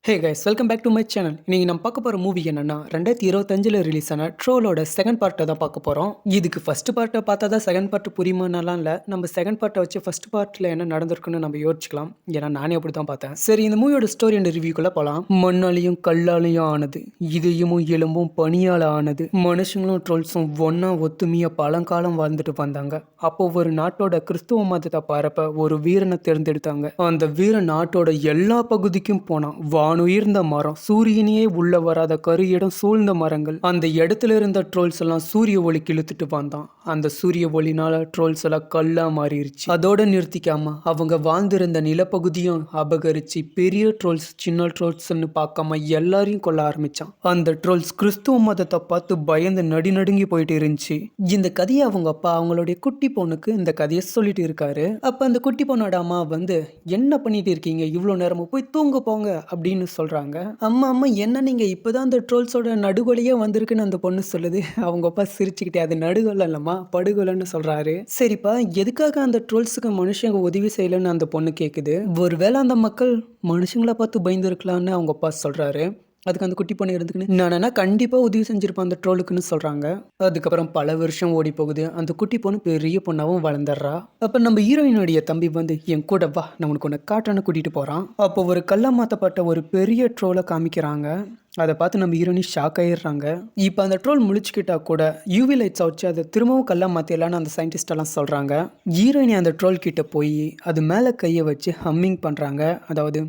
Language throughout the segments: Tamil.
Hey guys, welcome back to my channel. இன்னைக்கு நம்ம பார்க்க போகிற மூவி என்னன்னா 2025ல் ரிலீஸ் ஆன ட்ரோலோட செகண்ட் பார்ட்டை தான் பார்க்க போகிறோம். இதுக்கு ஃபர்ஸ்ட் பார்ட்டை பார்த்தா தான் செகண்ட் பார்ட் புரியுமானலாம் இல்லை. நம்ம செகண்ட் பார்ட்டை வச்சு ஃபர்ஸ்ட் பார்ட்டில் என்ன நடந்திருக்குன்னு நம்ம யோசிச்சுக்கலாம். ஏன்னா நானே அப்படி தான் பார்த்தேன். சரி, இந்த மூவியோட ஸ்டோரி அண்ட் ரிவ்யூக்குள்ளே போகலாம். மண்ணாலையும் கல்லாலையும் ஆனது, இதயமும் எலும்பும் பனியால் ஆனது. மனுஷங்களும் ட்ரோல்ஸும் ஒன்றா ஒத்துமையாக பழங்காலம் வாழ்ந்துட்டு வந்தாங்க. அப்போ ஒரு நாட்டோட கிறிஸ்துவ மதத்தை பரப்ப ஒரு வீரனை தேர்ந்தெடுத்தாங்க. அந்த வீரன் நாட்டோட எல்லா பகுதிக்கும் போனான். வானுயர்ந்த மரம், சூரியனையே உள்ள வராத கருயிடம் சூழ்ந்த மரங்கள். அந்த இடத்துல இருந்த ட்ரோல்ஸ் எல்லாம் சூரிய ஒளி இழுத்துட்டு வந்தான். அந்த சூரிய ஒளினால ட்ரோல்ஸ் எல்லாம் கல்லா மாறிடுச்சு. அதோட நிறுத்திக்காம அவங்க வாழ்ந்திருந்த நிலப்பகுதியும் அபகரிச்சு பெரிய ட்ரோல்ஸ் சின்ன ட்ரோல்ஸ்ன்னு பார்க்காம எல்லாரையும் கொல்ல ஆரம்பிச்சான். அந்த ட்ரோல்ஸ் கிறிஸ்துவ மதத்தை பார்த்து பயந்து நடுங்கி போயிட்டு இருந்துச்சு. இந்த கதையை அவங்க அப்பா அவங்களுடைய குட்டி பொண்ணுக்கு இந்த கதையை சொல்லிட்டு இருக்காரு. அப்ப அந்த குட்டி பொண்ணோட அம்மா வந்து, என்ன பண்ணிட்டு இருக்கீங்க, இவ்வளவு நேரமும் போய் தூங்க போங்க அப்படின்னு சொல்றாங்க. அம்மா என்ன நீங்க இப்பதான் அந்த ட்ரோல்ஸோட நடுகொலையே வந்திருக்குன்னு அந்த பொண்ணு சொல்லுது. அவங்க அப்பா சிரிச்சுக்கிட்டே, அது நடுகொலை இல்லம்மா, படுகொலைன்னு சொல்றாரு. சரிப்பா, எதுக்காக அந்த ட்ரோல்ஸுக்கு மனுஷங்க உதவி செய்யலன்னு அந்த பொண்ணு கேக்குது. ஒருவேளை அந்த மக்கள் மனுஷங்களை பார்த்து பயந்து இருக்கலாம்னு அவங்க அப்பா சொல்றாரு. அதுக்கு அந்த குட்டி பொண்ணு இருந்துக்குன்னு, நானா கண்டிப்பாக உதவி செஞ்சிருப்பேன் அந்த ட்ரோலுக்குன்னு சொல்கிறாங்க. அதுக்கப்புறம் பல வருஷம் ஓடி போகுது. அந்த குட்டி பொண்ணு பெரிய பொண்ணாவும் வளர்ந்துடுறா. அப்போ நம்ம ஹீரோயினுடைய தம்பி வந்து, என் கூட வா, நான் உனக்கு ஒன்று காட்டுறேன்னு கூட்டிகிட்டு போகிறான். அப்போ ஒரு கல்ல மாற்றப்பட்ட ஒரு பெரிய ட்ரோலை காமிக்கிறாங்க. அதை பார்த்து நம்ம ஹீரோயினி ஷாக் ஆகிடுறாங்க. இப்போ அந்த ட்ரோல் முழிச்சுக்கிட்டா கூட யூவி லைட்ஸ் வச்சு அதை திரும்பவும் கல்லா மாற்றிடலான்னு அந்த சயின்டிஸ்ட் எல்லாம் சொல்கிறாங்க. ஹீரோயினி அந்த ட்ரோல் கிட்ட போய் அது மேலே கையை வச்சு ஹம்மிங் பண்ணுறாங்க. அதாவது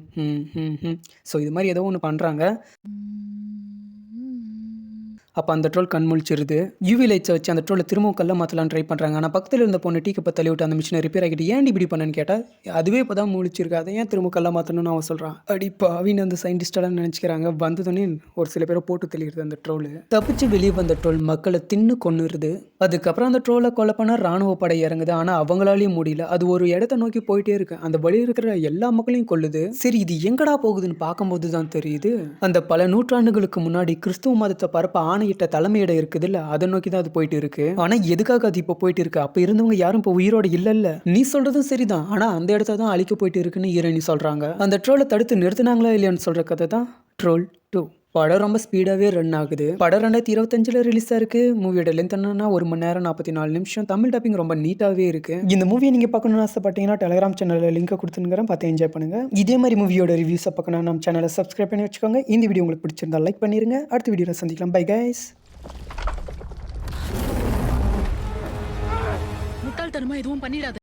ஸோ இது மாதிரி ஏதோ ஒன்று பண்ணுறாங்க. அப்போ அந்த ட்ரோல் கண் முழிச்சிருது. யூவி லைட்ஸை வச்சு அந்த ட்ரோலை திரும்பவும் கல்ல மாற்றலான்னு ட்ரை பண்ணுறாங்க. ஆனால் பக்கத்தில் இருந்த பொண்ணு டீ கப்பை தள்ளி விட்டு அந்த மிஷினை ரிப்பேர் ஆகிட்டு, ஏன் இப்படி பண்ணேன்னு கேட்டால், அதுவே இப்போ தான் முழிச்சிருக்கு, அதை ஏன் திரும்ப கல்ல மாற்றணும்னு அவன் சொல்கிறான். அடிப்பா அப்படின்னு அந்த சயின்டிஸ்டெல்லாம் நினச்சிக்கிறாங்க. வந்ததுன்னே ஒரு சில பேரை போட்டு தெளிடுது அந்த ட்ரோலு. தப்பிச்சு வெளியே வந்த ட்ரோல் மக்களை தின்னு கொன்னுருது. அதுக்கப்புறம் அந்த ட்ரோலை கொலை பண்ண ராணுவ படை இறங்குது. ஆனால் அவங்களாலையும் முடியல. அது ஒரு இடத்த நோக்கி போயிட்டே இருக்கு. அந்த வழி இருக்கிற எல்லா மக்களையும் கொல்லுது. சரி, இது எங்கடா போகுதுன்னு பார்க்கும்போது தான் தெரியுது, அந்த பல நூற்றாண்டுகளுக்கு முன்னாடி கிறிஸ்துவ மதத்தை பரப்ப ஆணையிட்ட தலைமையிட இருக்குது இல்ல, அதை நோக்கி தான் அது போயிட்டு இருக்கு. ஆனா எதுக்காக அது இப்போ போயிட்டு இருக்கு? அப்ப இருந்தவங்க யாரும் இப்போ உயிரோட இல்ல. நீ சொல்றதும் சரிதான், ஆனா அந்த இடத்த தான் அழிக்க போயிட்டு இருக்குன்னு ஹீரோயினி சொல்றாங்க. அந்த ட்ரோலை தடுத்து நிறுத்தினாங்களா இல்லையான்னு சொல்ற கதை தான் ட்ரோல் 2. படம் ரொம்ப ஸ்பீடாகவே ரன் ஆகுது. படம் 2025ல் ரிலீஸ் ஆயிருக்கு. மூவியோட லென்த் என்னன்னா 1 மணி நேரம் 44 நிமிஷம். தமிழ் டாப்பிங் ரொம்ப நீட்டாகவே இருக்கு. இந்த மூவியை நீங்கள் பார்க்கணும்னு ஆசைப்பட்டீங்கன்னா டெலிகிராம் சேனலில் லிங்கை கொடுத்துருக்கிறேன், பார்த்து என்ஜாய் பண்ணுங்க. இதே மாதிரி மூவியோட ரிவ்யூஸை பார்க்கணும் நம்ம சேனலை சப்ஸ்கிரைப் பண்ணி வச்சுக்கோங்க. இந்த வீடியோ உங்களுக்கு பிடிச்சிருந்தா லைக் பண்ணிருங்க. அடுத்த வீடியோவில் சந்திக்கலாம். Bye guys. முட்டாள்தனமா எதுவும் பண்ணிடாத.